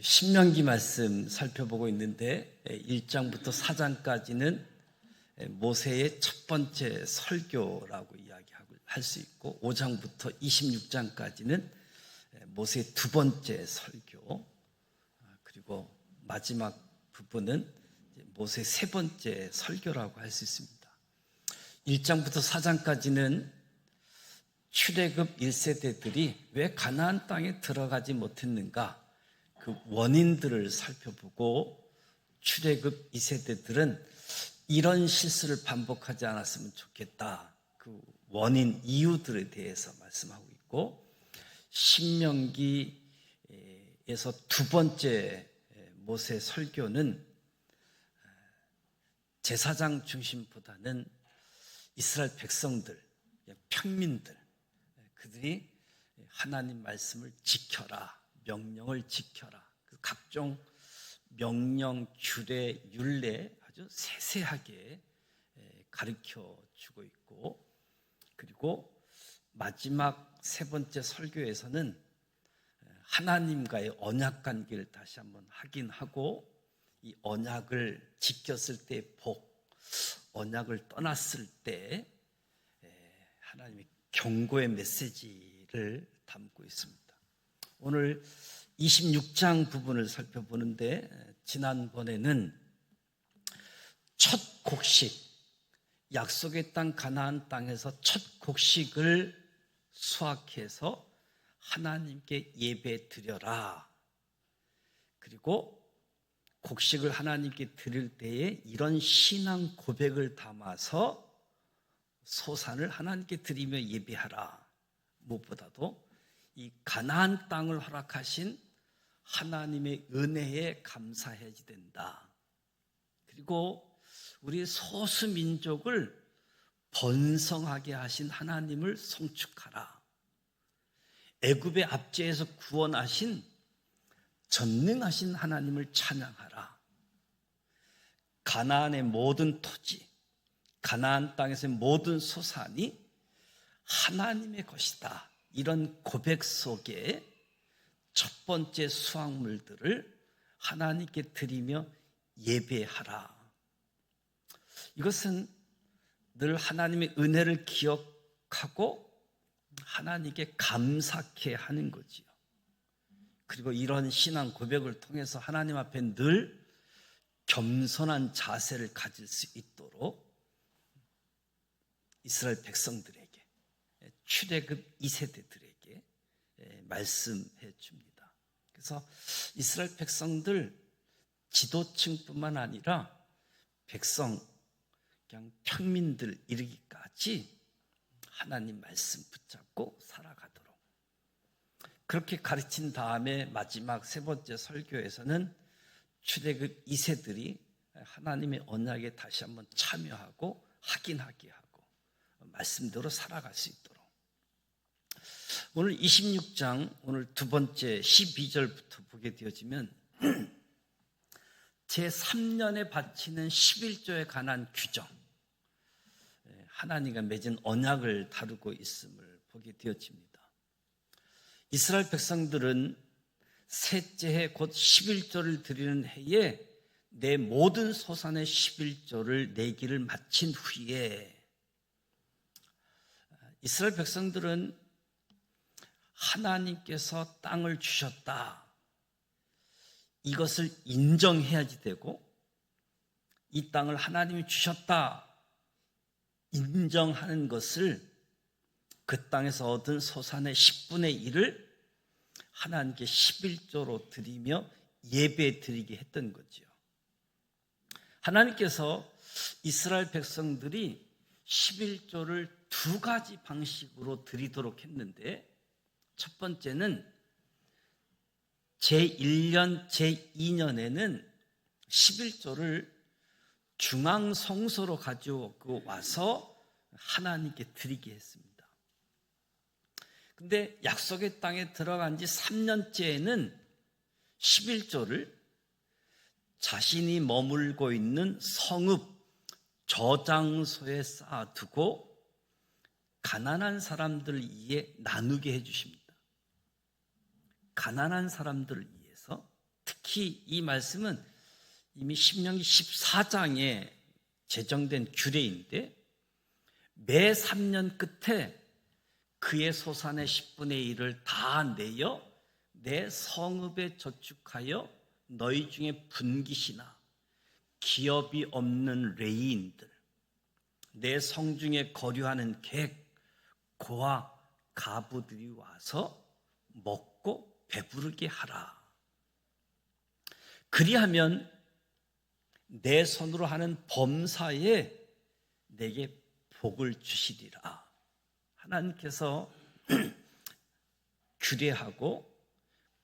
신명기 말씀 살펴보고 있는데 1장부터 4장까지는 모세의 첫 번째 설교라고 이야기할 수 있고 5장부터 26장까지는 모세의 두 번째 설교, 그리고 마지막 부분은 모세의 세 번째 설교라고 할 수 있습니다. 1장부터 4장까지는 출애굽 1세대들이 왜 가나안 땅에 들어가지 못했는가, 그 원인들을 살펴보고 출애굽 2세대들은 이런 실수를 반복하지 않았으면 좋겠다, 그 원인, 이유들에 대해서 말씀하고 있고, 신명기에서 두 번째 모세 설교는 제사장 중심보다는 이스라엘 백성들, 평민들, 그들이 하나님 말씀을 지켜라, 명령을 지켜라, 각종 명령, 규례, 율례 아주 세세하게 가르쳐 주고 있고, 그리고 마지막 세 번째 설교에서는 하나님과의 언약 관계를 다시 한번 확인하고, 이 언약을 지켰을 때 복, 언약을 떠났을 때 하나님의 경고의 메시지를 담고 있습니다. 오늘 26장 부분을 살펴보는데, 지난번에는 첫 곡식, 약속의 땅 가나안 땅에서 첫 곡식을 수확해서 하나님께 예배 드려라, 그리고 곡식을 하나님께 드릴 때에 이런 신앙 고백을 담아서 소산을 하나님께 드리며 예배하라, 무엇보다도 이 가나안 땅을 허락하신 하나님의 은혜에 감사해야 된다, 그리고 우리 소수민족을 번성하게 하신 하나님을 송축하라, 애굽의 압제에서 구원하신 전능하신 하나님을 찬양하라, 가나안의 모든 토지, 가나안 땅에서의 모든 소산이 하나님의 것이다, 이런 고백 속에 첫 번째 수확물들을 하나님께 드리며 예배하라. 이것은 늘 하나님의 은혜를 기억하고 하나님께 감사케 하는 거지요. 그리고 이런 신앙 고백을 통해서 하나님 앞에 늘 겸손한 자세를 가질 수 있도록 이스라엘 백성들에게, 출애굽 2세대들에게 말씀해 줍니다. 그래서 이스라엘 백성들, 지도층뿐만 아니라 백성, 그냥 평민들 이르기까지 하나님 말씀 붙잡고 살아가도록, 그렇게 가르친 다음에 마지막 세 번째 설교에서는 출애굽 2세들이 하나님의 언약에 다시 한번 참여하고 확인하게 하고 말씀대로 살아갈 수 있도록, 오늘 26장 오늘 두 번째 12절부터 보게 되어지면 제3년에 바치는 11조에 관한 규정, 하나님과 맺은 언약을 다루고 있음을 보게 되어집니다. 이스라엘 백성들은 셋째 해 곧 11조를 드리는 해에 내 모든 소산의 11조를 내기를 마친 후에, 이스라엘 백성들은 하나님께서 땅을 주셨다, 이것을 인정해야지 되고, 이 땅을 하나님이 주셨다 인정하는 것을, 그 땅에서 얻은 소산의 10분의 1을 하나님께 11조로 드리며 예배 드리게 했던 거죠. 하나님께서 이스라엘 백성들이 11조를 두 가지 방식으로 드리도록 했는데, 첫 번째는 제1년, 제2년에는 11조를 중앙성소로 가지고 와서 하나님께 드리게 했습니다. 근데 약속의 땅에 들어간 지 3년째에는 11조를 자신이 머물고 있는 성읍, 저장소에 쌓아두고 가난한 사람들 위해 나누게 해주십니다. 가난한 사람들을 위해서 특히 이 말씀은 이미 신명기 14장에 제정된 규례인데 매 3년 끝에 그의 소산의 10분의 1을 다 내어 내 성읍에 저축하여 너희 중에 분깃이나 기업이 없는 레위인들, 내 성중에 거류하는 객, 고아, 가부들이 와서 먹고 배부르게 하라. 그리하면 내 손으로 하는 범사에 내게 복을 주시리라. 하나님께서 규례하고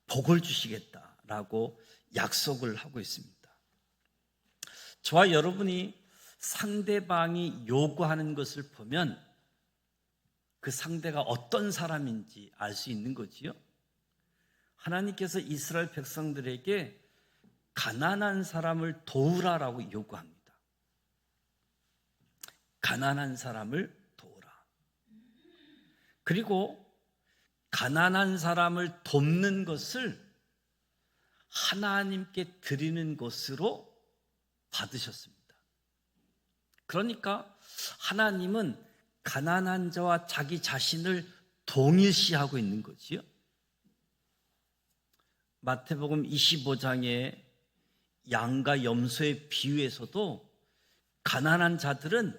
복을 주시겠다라고 약속을 하고 있습니다. 저와 여러분이 상대방이 요구하는 것을 보면 그 상대가 어떤 사람인지 알 수 있는 거지요. 하나님께서 이스라엘 백성들에게 가난한 사람을 도우라라고 요구합니다. 가난한 사람을 도우라. 그리고 가난한 사람을 돕는 것을 하나님께 드리는 것으로 받으셨습니다. 그러니까 하나님은 가난한 자와 자기 자신을 동일시하고 있는 거지요. 마태복음 25장의 양과 염소의 비유에서도 가난한 자들은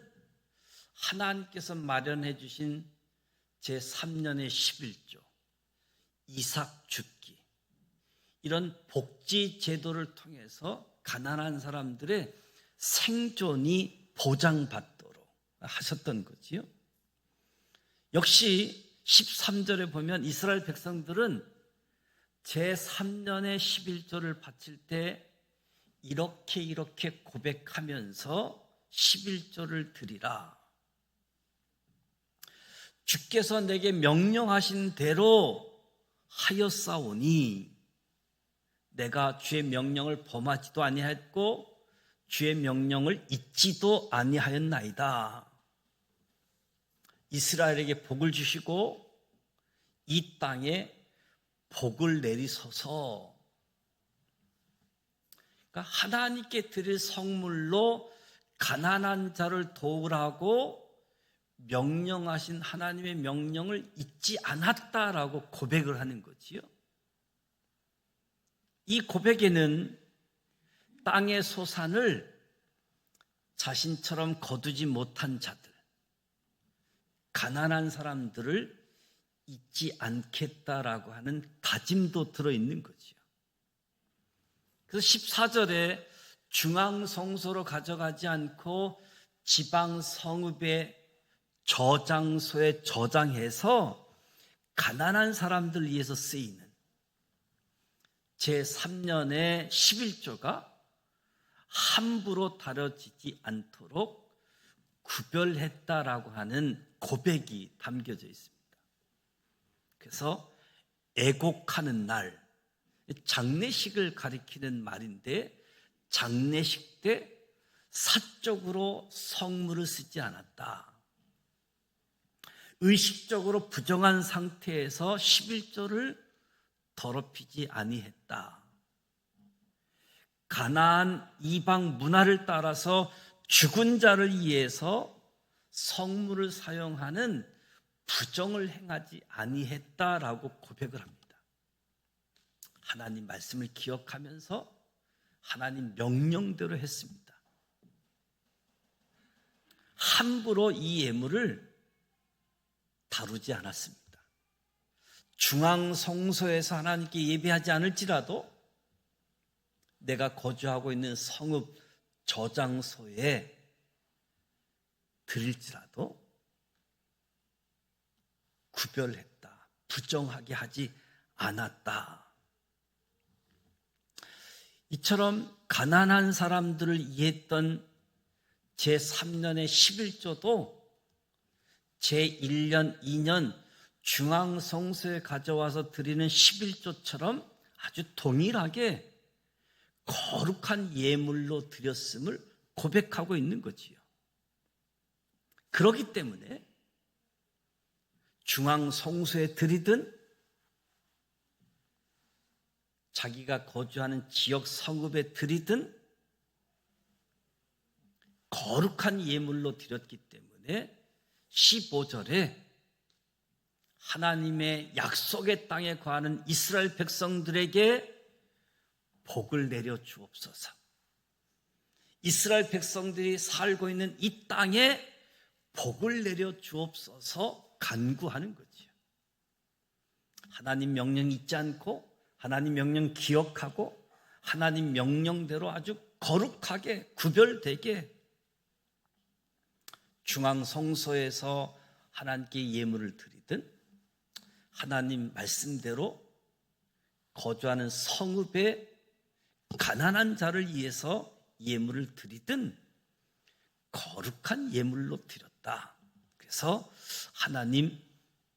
하나님께서 마련해 주신 제3년의 11조, 이삭 죽기, 이런 복지 제도를 통해서 가난한 사람들의 생존이 보장받도록 하셨던 거지요. 역시 13절에 보면 이스라엘 백성들은 제3년의 11조를 바칠 때 이렇게 고백하면서 11조를 드리라. 주께서 내게 명령하신 대로 하였사오니 내가 주의 명령을 범하지도 아니하였고 주의 명령을 잊지도 아니하였나이다. 이스라엘에게 복을 주시고 이 땅에 복을 내리소서. 그러니까 하나님께 드릴 성물로 가난한 자를 도우라고 명령하신 하나님의 명령을 잊지 않았다라고 고백을 하는 거지요. 이 고백에는 땅의 소산을 자신처럼 거두지 못한 자들, 가난한 사람들을 잊지 않겠다라고 하는 다짐도 들어있는 거지요. 그래서 14절에 중앙성소로 가져가지 않고 지방 성읍의 저장소에 저장해서 가난한 사람들 위해서 쓰이는 제3년의 11조가 함부로 다뤄지지 않도록 구별했다라고 하는 고백이 담겨져 있습니다. 그래서 애곡하는 날, 장례식을 가리키는 말인데 장례식 때 사적으로 성물을 쓰지 않았다. 의식적으로 부정한 상태에서 11조를 더럽히지 아니했다. 가나안 이방 문화를 따라서 죽은 자를 위해서 성물을 사용하는 부정을 행하지 아니했다라고 고백을 합니다. 하나님 말씀을 기억하면서 하나님 명령대로 했습니다. 함부로 이 예물을 다루지 않았습니다. 중앙성소에서 하나님께 예배하지 않을지라도 내가 거주하고 있는 성읍 저장소에 드릴지라도 구별했다. 부정하게 하지 않았다. 이처럼 가난한 사람들을 이해했던 제3년의 11조도 제1년, 2년 중앙성소에 가져와서 드리는 11조처럼 아주 동일하게 거룩한 예물로 드렸음을 고백하고 있는 거지요. 그렇기 때문에 중앙성소에 드리든 자기가 거주하는 지역 성읍에 드리든 거룩한 예물로 드렸기 때문에 15절에 하나님의 약속의 땅에 거하는 이스라엘 백성들에게 복을 내려 주옵소서. 이스라엘 백성들이 살고 있는 이 땅에 복을 내려 주옵소서 간구하는 거지요. 하나님 명령 잊지 않고 하나님 명령 기억하고 하나님 명령대로 아주 거룩하게 구별되게 중앙 성소에서 하나님께 예물을 드리든 하나님 말씀대로 거주하는 성읍에 가난한 자를 위해서 예물을 드리든 거룩한 예물로 드렸다. 그래서 하나님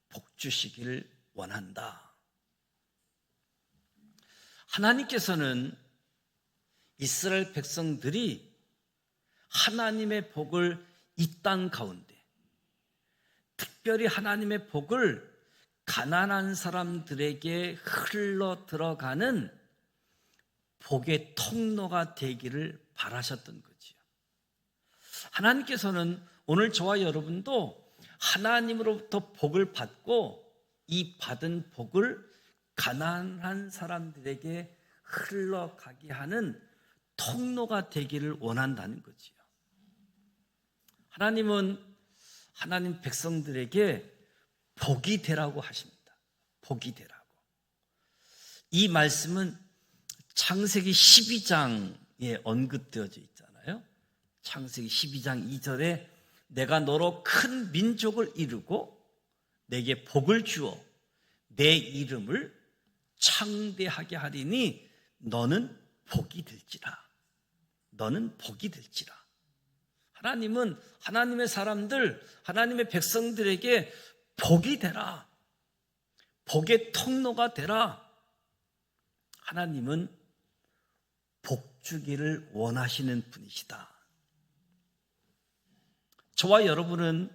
복 주시기를 원한다. 하나님께서는 이스라엘 백성들이 하나님의 복을 이 땅 가운데, 특별히 하나님의 복을 가난한 사람들에게 흘러 들어가는 복의 통로가 되기를 바라셨던 거지요. 하나님께서는 오늘 저와 여러분도 하나님으로부터 복을 받고 이 받은 복을 가난한 사람들에게 흘러가게 하는 통로가 되기를 원한다는 거지요. 하나님은 하나님 백성들에게 복이 되라고 하십니다. 복이 되라고. 이 말씀은 창세기 12장에 언급되어져 있잖아요. 창세기 12장 2절에 내가 너로 큰 민족을 이루고 내게 복을 주어 내 이름을 창대하게 하리니 너는 복이 될지라. 너는 복이 될지라. 하나님은 하나님의 사람들, 하나님의 백성들에게 복이 되라. 복의 통로가 되라. 하나님은 복 주기를 원하시는 분이시다. 저와 여러분은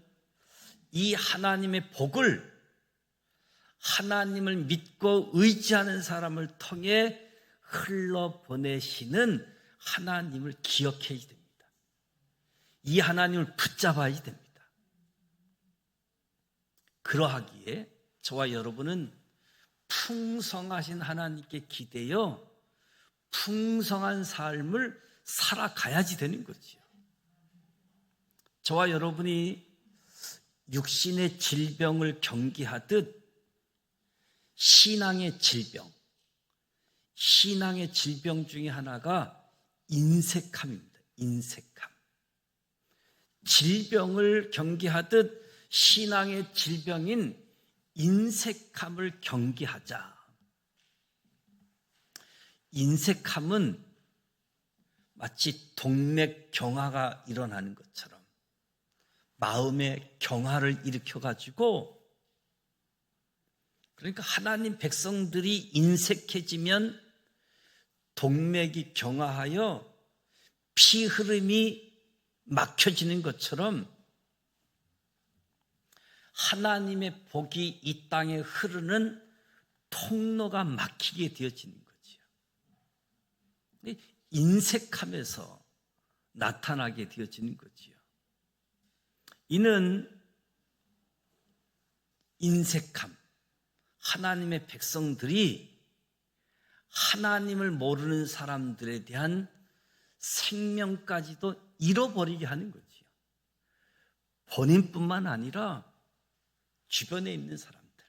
이 하나님의 복을 하나님을 믿고 의지하는 사람을 통해 흘러보내시는 하나님을 기억해야 됩니다. 이 하나님을 붙잡아야 됩니다. 그러하기에 저와 여러분은 풍성하신 하나님께 기대어 풍성한 삶을 살아가야지 되는 거지요. 저와 여러분이 육신의 질병을 경계하듯 신앙의 질병 중에 하나가 인색함입니다. 인색함. 질병을 경계하듯 신앙의 질병인 인색함을 경계하자. 인색함은 마치 동맥 경화가 일어나는 것처럼 마음의 경화를 일으켜가지고, 그러니까 하나님 백성들이 인색해지면 동맥이 경화하여 피 흐름이 막혀지는 것처럼 하나님의 복이 이 땅에 흐르는 통로가 막히게 되어지는 거지요. 인색함에서 나타나게 되어지는 거지요. 이는 인색함, 하나님의 백성들이 하나님을 모르는 사람들에 대한 생명까지도 잃어버리게 하는 거지요. 본인뿐만 아니라 주변에 있는 사람들,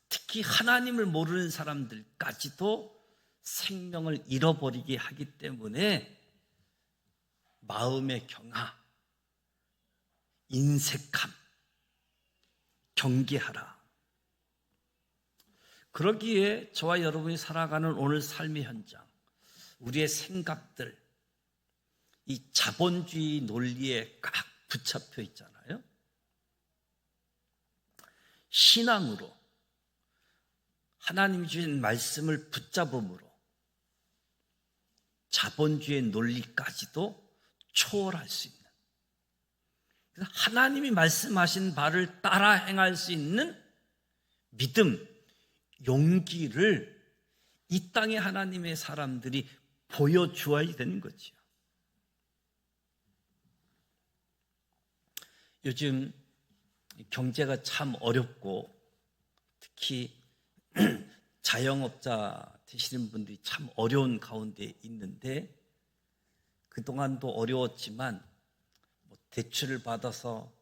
특히 하나님을 모르는 사람들까지도 생명을 잃어버리게 하기 때문에 마음의 경화, 인색함, 경계하라. 그러기에 저와 여러분이 살아가는 오늘 삶의 현장, 우리의 생각들, 이 자본주의 논리에 꽉 붙잡혀 있잖아요. 신앙으로 하나님이 주신 말씀을 붙잡음으로 자본주의 논리까지도 초월할 수 있는, 그래서 하나님이 말씀하신 바를 따라 행할 수 있는 믿음, 용기를 이 땅의 하나님의 사람들이 보여주어야 되는 거지요. 요즘 경제가 참 어렵고 특히 자영업자 되시는 분들이 참 어려운 가운데 있는데 그동안도 어려웠지만 대출을 받아서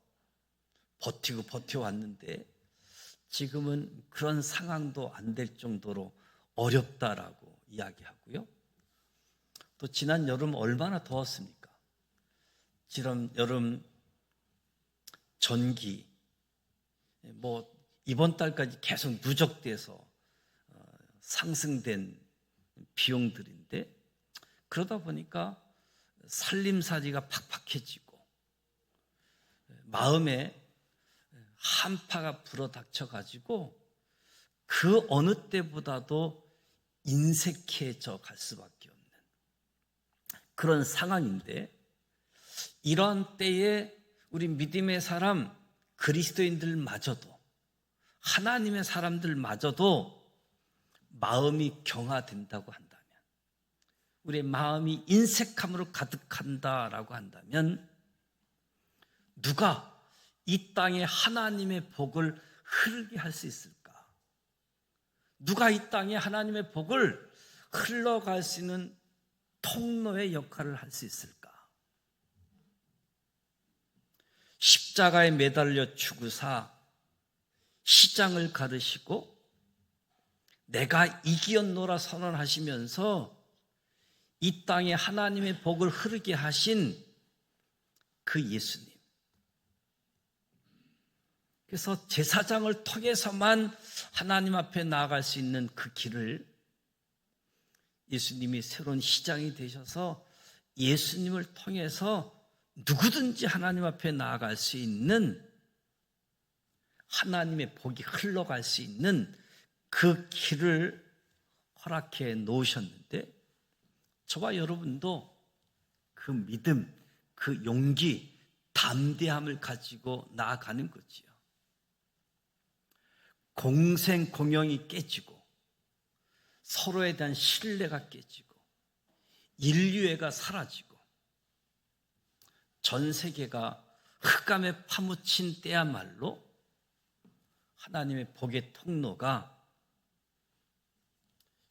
버텨왔는데 지금은 그런 상황도 안 될 정도로 어렵다라고 이야기하고요. 또 지난 여름 얼마나 더웠습니까? 지난 여름 전기 이번 달까지 계속 누적돼서 상승된 비용들인데 그러다 보니까 살림살이가 팍팍해지고 마음에 한파가 불어닥쳐가지고 그 어느 때보다도 인색해져 갈 수밖에 없는 그런 상황인데 이러한 때에 우리 믿음의 사람 그리스도인들마저도 하나님의 사람들마저도 마음이 경화된다고 한다면 우리의 마음이 인색함으로 가득한다라고 한다면 누가 이 땅에 하나님의 복을 흐르게 할 수 있을까? 누가 이 땅에 하나님의 복을 흘러갈 수 있는 통로의 역할을 할 수 있을까? 십자가에 매달려 죽으사 시장을 가르시고 내가 이기었노라 선언하시면서 이 땅에 하나님의 복을 흐르게 하신 그 예수님. 그래서 제사장을 통해서만 하나님 앞에 나아갈 수 있는 그 길을 예수님이 새로운 시장이 되셔서 예수님을 통해서 누구든지 하나님 앞에 나아갈 수 있는 하나님의 복이 흘러갈 수 있는 그 길을 허락해 놓으셨는데 저와 여러분도 그 믿음, 그 용기, 담대함을 가지고 나아가는 거지요. 공생 공영이 깨지고 서로에 대한 신뢰가 깨지고 인류애가 사라지고 전 세계가 흑암에 파묻힌 때야말로 하나님의 복의 통로가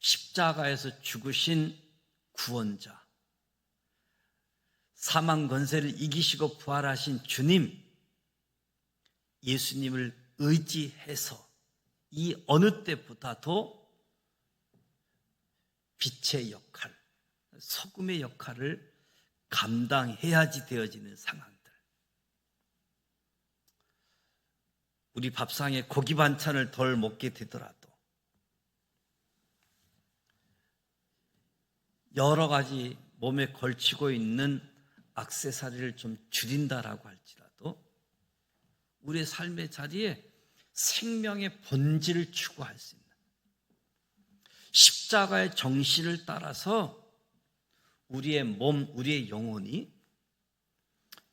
십자가에서 죽으신 구원자, 사망 권세를 이기시고 부활하신 주님, 예수님을 의지해서 이 어느 때보다도 빛의 역할, 소금의 역할을 감당해야지 되어지는 상황들. 우리 밥상에 고기 반찬을 덜 먹게 되더라도 여러 가지 몸에 걸치고 있는 액세서리를 좀 줄인다라고 할지라도 우리의 삶의 자리에 생명의 본질을 추구할 수 있는 십자가의 정신을 따라서 우리의 몸, 우리의 영혼이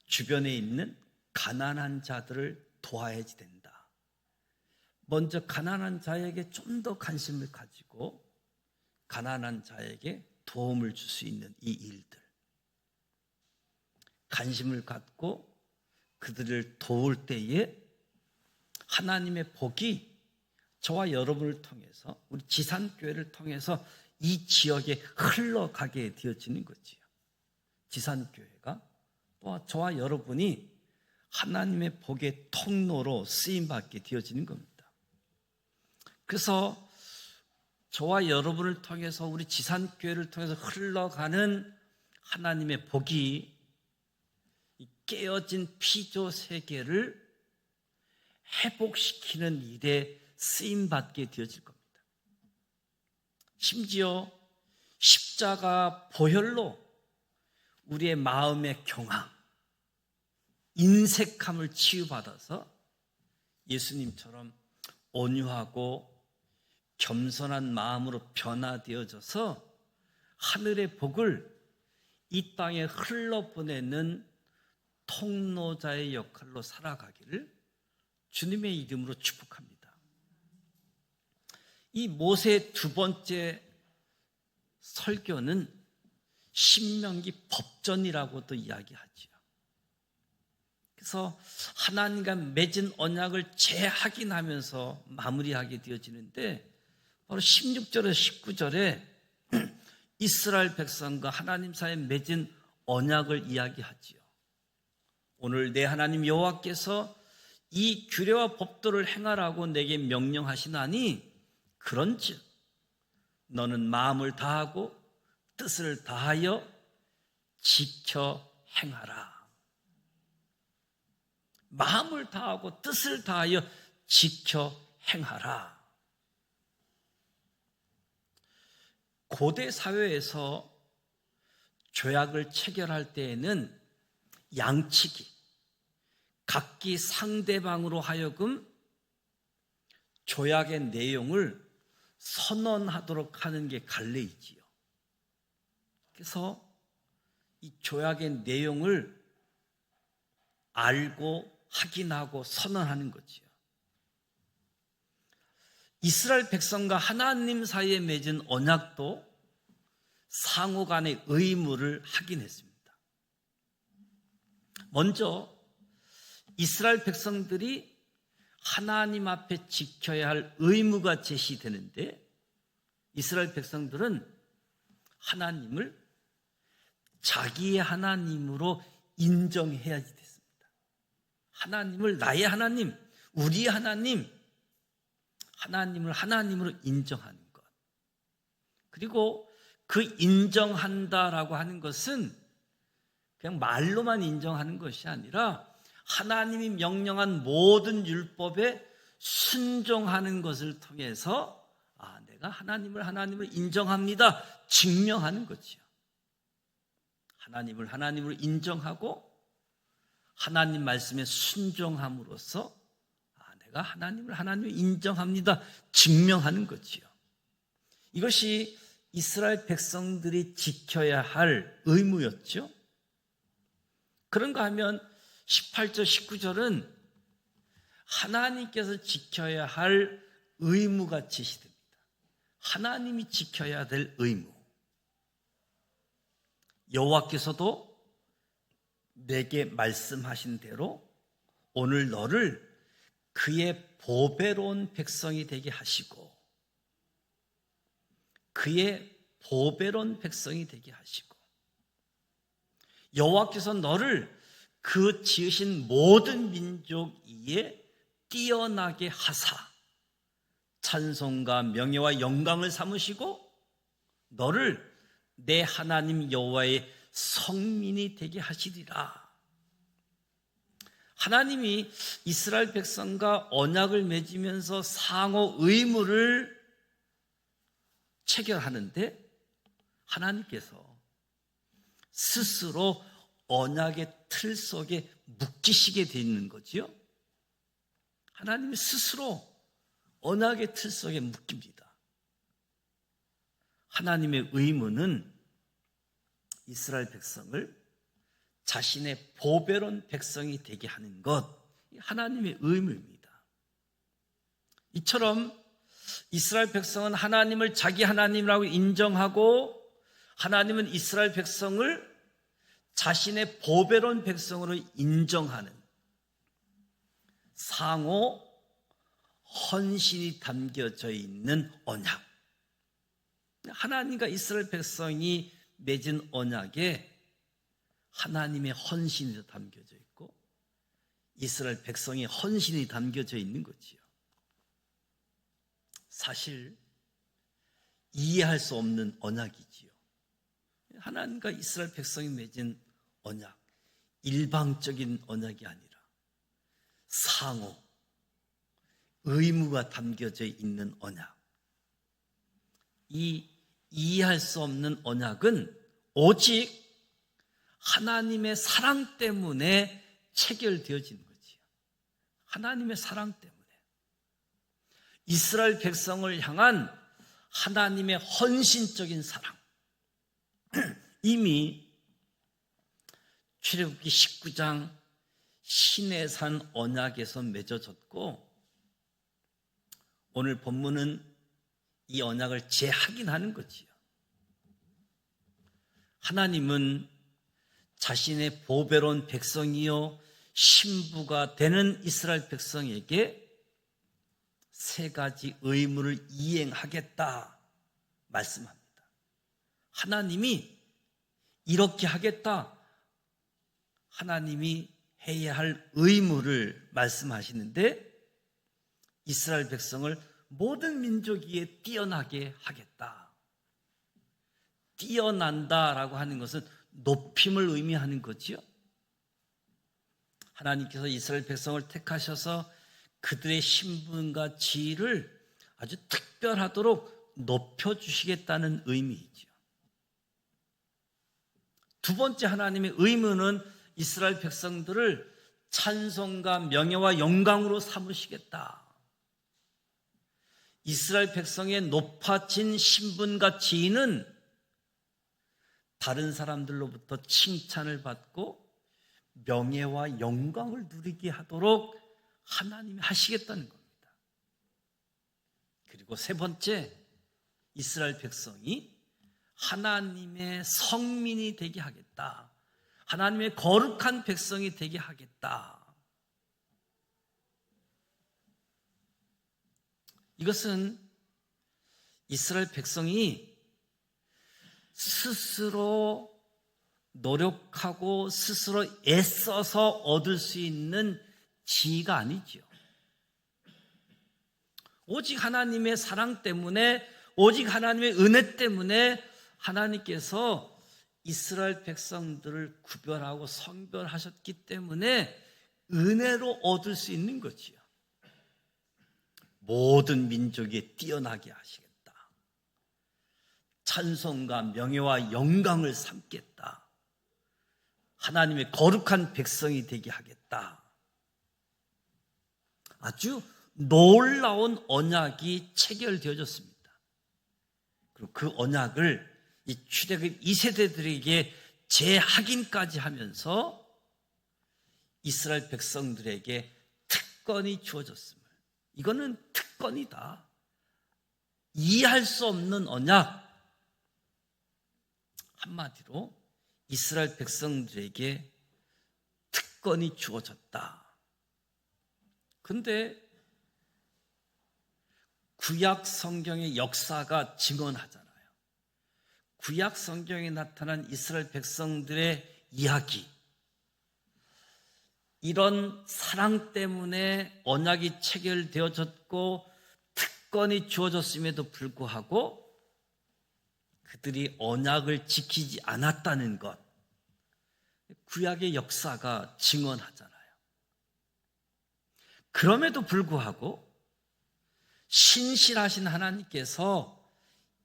주변에 있는 가난한 자들을 도와야지 된다. 먼저 가난한 자에게 좀 더 관심을 가지고 가난한 자에게 도움을 줄 수 있는 이 일들, 관심을 갖고 그들을 도울 때에 하나님의 복이 저와 여러분을 통해서 우리 지산교회를 통해서 이 지역에 흘러가게 되어지는 거지요. 지산교회가 또 저와 여러분이 하나님의 복의 통로로 쓰임받게 되어지는 겁니다. 그래서 저와 여러분을 통해서 우리 지산교회를 통해서 흘러가는 하나님의 복이 깨어진 피조 세계를 회복시키는 일에 쓰임받게 되어질 겁니다. 심지어 십자가 보혈로 우리의 마음의 경황, 인색함을 치유받아서 예수님처럼 온유하고 겸손한 마음으로 변화되어져서 하늘의 복을 이 땅에 흘러보내는 통로자의 역할로 살아가기를 주님의 이름으로 축복합니다. 이 모세의 두 번째 설교는 신명기 법전이라고도 이야기하지요. 그래서 하나님과 맺은 언약을 재확인하면서 마무리하게 되어지는데 바로 16절에서 19절에 이스라엘 백성과 하나님 사이에 맺은 언약을 이야기하지요. 오늘 내 하나님 여호와께서 이 규례와 법도를 행하라고 내게 명령하시나니 그런즉 너는 마음을 다하고 뜻을 다하여 지켜 행하라. 마음을 다하고 뜻을 다하여 지켜 행하라. 고대 사회에서 조약을 체결할 때에는 양측이 각기 상대방으로 하여금 조약의 내용을 선언하도록 하는 게 관례이지요. 그래서 이 조약의 내용을 알고 확인하고 선언하는 거지요. 이스라엘 백성과 하나님 사이에 맺은 언약도 상호 간의 의무를 확인했습니다. 먼저 이스라엘 백성들이 하나님 앞에 지켜야 할 의무가 제시되는데 이스라엘 백성들은 하나님을 자기의 하나님으로 인정해야 됐습니다. 하나님을 나의 하나님, 우리의 하나님, 하나님을 하나님으로 인정하는 것. 그리고 그 인정한다라고 하는 것은 그냥 말로만 인정하는 것이 아니라 하나님이 명령한 모든 율법에 순종하는 것을 통해서 내가 하나님을 인정합니다. 증명하는 거지요. 하나님을 하나님으로 인정하고 하나님 말씀에 순종함으로써 내가 하나님을 인정합니다. 증명하는 거지요. 이것이 이스라엘 백성들이 지켜야 할 의무였죠. 그런가 하면 18절, 19절은 하나님께서 지켜야 할 의무가 제시됩니다. 하나님이 지켜야 될 의무. 여호와께서도 내게 말씀하신 대로 오늘 너를 그의 보배로운 백성이 되게 하시고 그의 보배로운 백성이 되게 하시고 여호와께서 너를 그 지으신 모든 민족 위에 뛰어나게 하사 찬송과 명예와 영광을 삼으시고 너를 내 하나님 여호와의 성민이 되게 하시리라. 하나님이 이스라엘 백성과 언약을 맺으면서 상호 의무를 체결하는데 하나님께서 스스로 언약의 틀 속에 묶이시게 되어 있는 거지요. 하나님이 스스로 언약의 틀 속에 묶입니다. 하나님의 의무는 이스라엘 백성을 자신의 보배로운 백성이 되게 하는 것, 하나님의 의무입니다. 이처럼 이스라엘 백성은 하나님을 자기 하나님이라고 인정하고 하나님은 이스라엘 백성을 자신의 보배로운 백성으로 인정하는 상호 헌신이 담겨져 있는 언약. 하나님과 이스라엘 백성이 맺은 언약에 하나님의 헌신이 담겨져 있고 이스라엘 백성의 헌신이 담겨져 있는 거지요. 사실 이해할 수 없는 언약이지요. 하나님과 이스라엘 백성이 맺은 언약, 일방적인 언약이 아니라 상호 의무가 담겨져 있는 언약. 이 이해할 수 없는 언약은 오직 하나님의 사랑 때문에 체결되어지는 거지요. 하나님의 사랑 때문에. 이스라엘 백성을 향한 하나님의 헌신적인 사랑. 이미 출애굽기 19장 시내산 언약에서 맺어졌고 오늘 본문은 이 언약을 재확인하는 거지요. 하나님은 자신의 보배로운 백성이요 신부가 되는 이스라엘 백성에게 세 가지 의무를 이행하겠다 말씀합니다. 하나님이 이렇게 하겠다. 하나님이 해야 할 의무를 말씀하시는데 이스라엘 백성을 모든 민족 위에 뛰어나게 하겠다. 뛰어난다라고 하는 것은 높임을 의미하는 거지요. 하나님께서 이스라엘 백성을 택하셔서 그들의 신분과 지위를 아주 특별하도록 높여주시겠다는 의미이죠. 두 번째 하나님의 의무는 이스라엘 백성들을 찬송과 명예와 영광으로 삼으시겠다. 이스라엘 백성의 높아진 신분과 지위는 다른 사람들로부터 칭찬을 받고 명예와 영광을 누리게 하도록 하나님이 하시겠다는 겁니다. 그리고 세 번째, 이스라엘 백성이 하나님의 성민이 되게 하겠다. 하나님의 거룩한 백성이 되게 하겠다. 이것은 이스라엘 백성이 스스로 노력하고 스스로 애써서 얻을 수 있는 지위가 아니죠. 오직 하나님의 사랑 때문에, 오직 하나님의 은혜 때문에 하나님께서 이스라엘 백성들을 구별하고 성별하셨기 때문에 은혜로 얻을 수 있는 거지요. 모든 민족에 뛰어나게 하시겠다. 찬송과 명예와 영광을 삼겠다. 하나님의 거룩한 백성이 되게 하겠다. 아주 놀라운 언약이 체결되어졌습니다. 그리고 그 언약을 이 출애굽 2세대들에게 재확인까지 하면서 이스라엘 백성들에게 특권이 주어졌습니다. 이거는 특권이다. 이해할 수 없는 언약. 한마디로 이스라엘 백성들에게 특권이 주어졌다. 그런데 구약 성경의 역사가 증언하잖아요. 구약 성경에 나타난 이스라엘 백성들의 이야기, 이런 사랑 때문에 언약이 체결되어졌고 특권이 주어졌음에도 불구하고 그들이 언약을 지키지 않았다는 것, 구약의 역사가 증언하잖아요. 그럼에도 불구하고 신실하신 하나님께서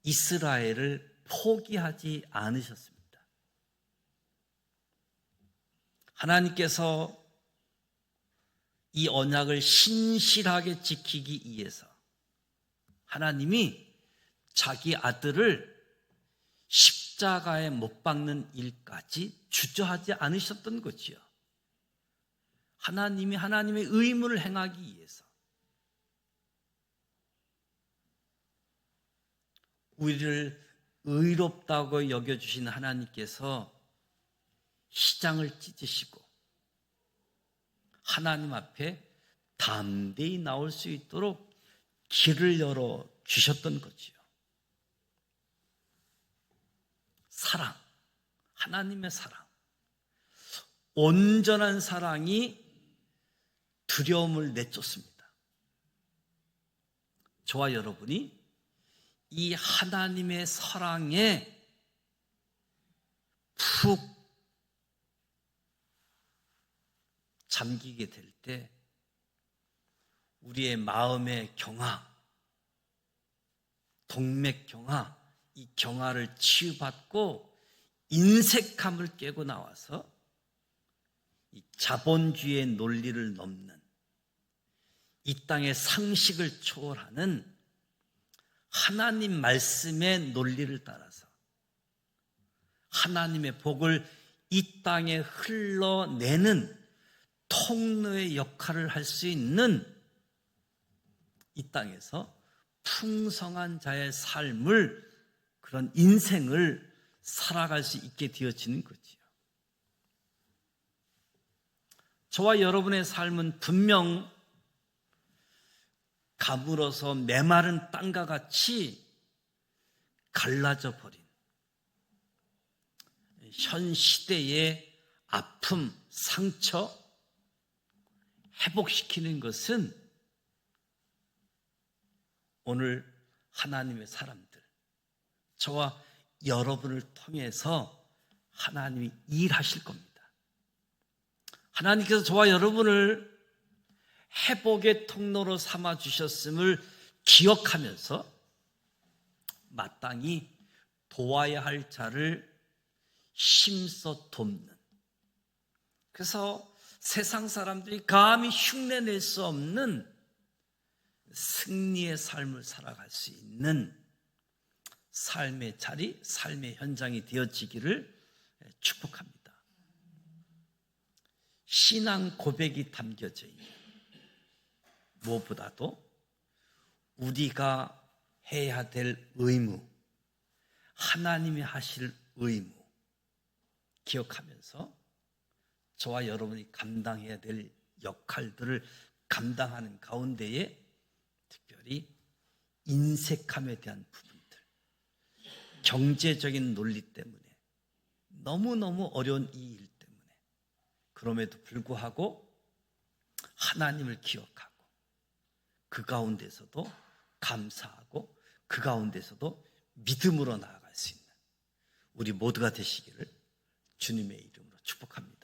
이스라엘을 포기하지 않으셨습니다. 하나님께서 이 언약을 신실하게 지키기 위해서 하나님이 자기 아들을 십자가에 못 박는 일까지 주저하지 않으셨던 거지요. 하나님이 하나님의 의무를 행하기 위해서 우리를 의롭다고 여겨주신 하나님께서 시장을 찢으시고 하나님 앞에 담대히 나올 수 있도록 길을 열어 주셨던 거지요. 사랑, 하나님의 사랑, 온전한 사랑이 두려움을 내쫓습니다. 저와 여러분이 이 하나님의 사랑에 푹 잠기게 될 때 우리의 마음의 경화, 동맥 경화, 이 경화를 치유받고 인색함을 깨고 나와서 이 자본주의의 논리를 넘는, 이 땅의 상식을 초월하는 하나님 말씀의 논리를 따라서 하나님의 복을 이 땅에 흘러내는 통로의 역할을 할 수 있는 이 땅에서 풍성한 자의 삶을, 그런 인생을 살아갈 수 있게 되어지는 거지요. 저와 여러분의 삶은 분명 가물어서 메마른 땅과 같이 갈라져 버린 현 시대의 아픔, 상처 회복시키는 것은 오늘 하나님의 사람들, 저와 여러분을 통해서 하나님이 일하실 겁니다. 하나님께서 저와 여러분을 회복의 통로로 삼아 주셨음을 기억하면서 마땅히 도와야 할 자를 힘써 돕는, 그래서 세상 사람들이 감히 흉내낼 수 없는 승리의 삶을 살아갈 수 있는 삶의 자리, 삶의 현장이 되어지기를 축복합니다. 신앙 고백이 담겨져 있는, 무엇보다도 우리가 해야 될 의무, 하나님이 하실 의무 기억하면서 저와 여러분이 감당해야 될 역할들을 감당하는 가운데에 특별히 인색함에 대한 부분들, 경제적인 논리 때문에 너무너무 어려운 이 일 때문에, 그럼에도 불구하고 하나님을 기억하고 그 가운데서도 감사하고 그 가운데서도 믿음으로 나아갈 수 있는 우리 모두가 되시기를 주님의 이름으로 축복합니다.